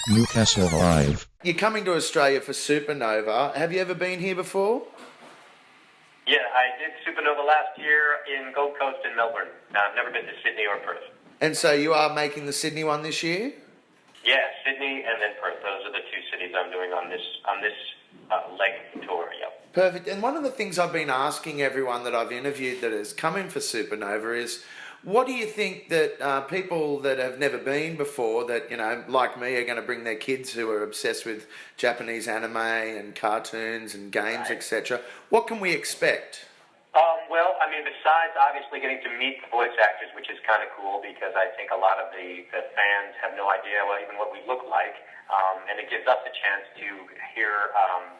Newcastle Live. You're coming to Australia for Supernova. Have you ever been here before? Yeah, I did Supernova last year in Gold Coast and Melbourne. I've never been to Sydney or Perth. And so you are making the Sydney one this year? Yeah, Sydney and then Perth. Those are the two cities I'm doing on this leg tour. Yep. Perfect. And one of the things I've been asking everyone that I've interviewed that has come in for Supernova is, what do you think that people that have never been before, that, you know, like me, are going to bring their kids who are obsessed with Japanese anime and cartoons and games, Right. etc. What can we expect? Well, I mean, besides obviously getting to meet the voice actors, which is kind of cool because I think a lot of the fans have no idea even what we look like, and it gives us a chance to hear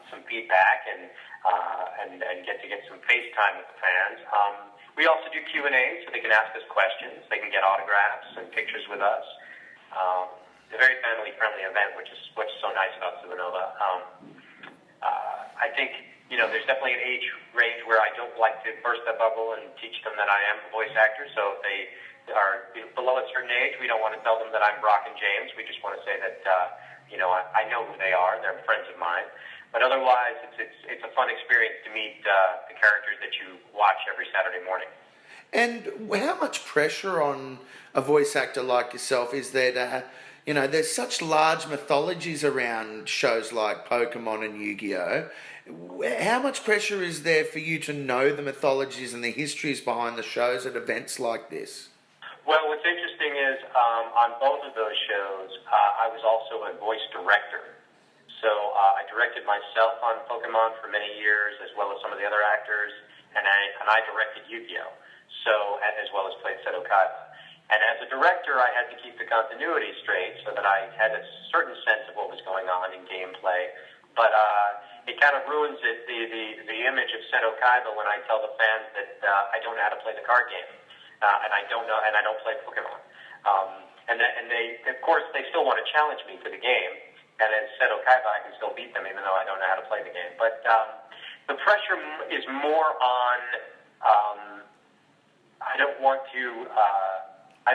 some feedback and get some FaceTime with the fans. We also do Q&A, so they can ask us questions. They can get autographs and pictures with us. It's a very family-friendly event, which is so nice about Supernova. I think, you know, there's definitely an age range where I don't like to burst that bubble and teach them that I am a voice actor. So if they are below a certain age, we don't want to tell them that I'm Brock and James. We just want to say that, you know, I know who they are. They're friends of mine. But otherwise, it's a fun experience to meet the characters that you watch every Saturday morning. And how much pressure on a voice actor like yourself is there to, you know, there's such large mythologies around shows like Pokémon and Yu-Gi-Oh! How much pressure is there for you to know the mythologies and the histories behind the shows at events like this? Well, what's interesting is on both of those shows, I was also a voice director. So I directed myself on Pokémon for many years, as well as some of the other actors, and I directed Yu-Gi-Oh! As well as played Seto Kaiba. And as a director, I had to keep the continuity straight so that I had a certain sense of what was going on in gameplay. But it kind of ruins the image of Seto Kaiba when I tell the fans that I don't know how to play the card game, and I don't play Pokémon. And they, of course, they still want to challenge me for the game. And as Seto Kaiba, I can still beat them even though I don't know how to play the game. But the pressure is more on. I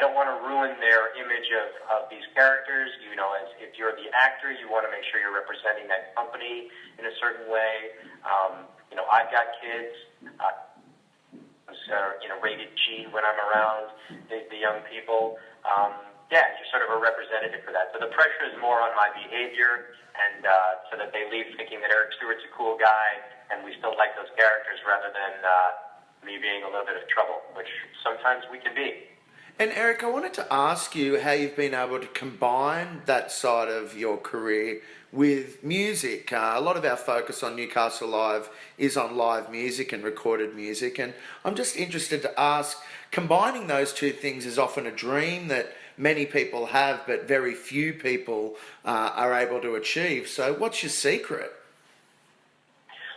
don't want to ruin their image of these characters. You know, as if you're the actor, you want to make sure you're representing that company in a certain way. You know, I've got kids. You know, rated G when I'm around the young people. Yeah, you're sort of a representative for that. So the pressure is more on my behavior, and so that they leave thinking that Eric Stuart's a cool guy, and we still like those characters rather than me being a little bit of trouble, which sometimes we can be. And Eric, I wanted to ask you how you've been able to combine that side of your career with music. A lot of our focus on Newcastle Live is on live music and recorded music, and I'm just interested to ask, combining those two things is often a dream that many people have, but very few people are able to achieve. So what's your secret?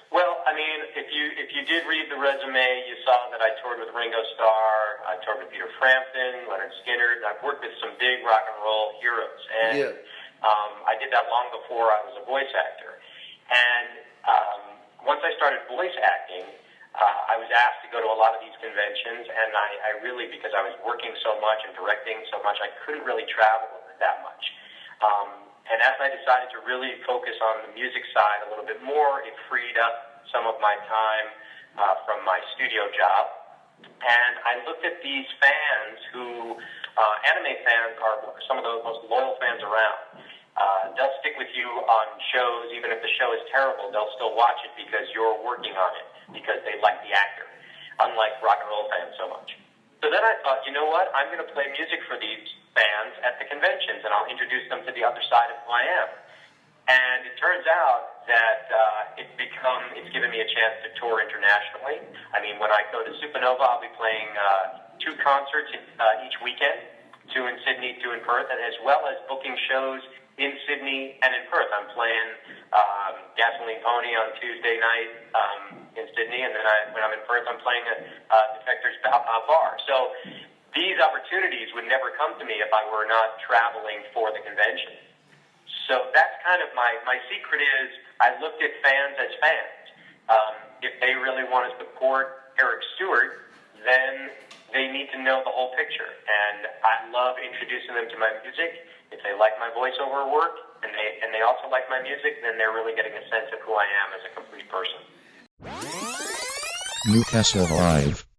Well, I mean, if you did read the resume, you saw that I toured with Ringo Starr, I toured with Peter Frampton, Lynyrd Skynyrd, and I've worked with some big rock and roll heroes. And Yeah. I did that long before I was a voice actor. And once I started voice acting, I was asked to go to a lot of these conventions, and I really, because I was working so much and directing so much, I couldn't really travel that much. And as I decided to really focus on the music side a little bit more, it freed up some of my time from my studio job. And I looked at these fans who, anime fans are some of the most loyal fans around. They'll stick with you on shows, even if the show is terrible, they'll still watch it because you're working on it, because they like the actor, unlike rock and roll fans so much. So then I thought, you know what, I'm going to play music for these fans at the conventions, and I'll introduce them to the other side of who I am. And it turns out that it's given me a chance to tour internationally. I mean, when I go to Supernova, I'll be playing 2 concerts each weekend, 2 in Sydney, 2 in Perth, and as well as booking shows in Sydney and in Perth. I'm playing Gasoline Pony on Tuesday night in Sydney, and then when I'm in Perth, I'm playing Defector's Bar. So these opportunities would never come to me if I were not traveling for the convention. So that's kind of my secret is I looked at fans as fans. If they really want to support Eric Stuart, then they need to know the whole picture. And I love introducing them to my music. If they like my voiceover work and they also like my music, then they're really getting a sense of who I am as a complete person. Newcastle Live.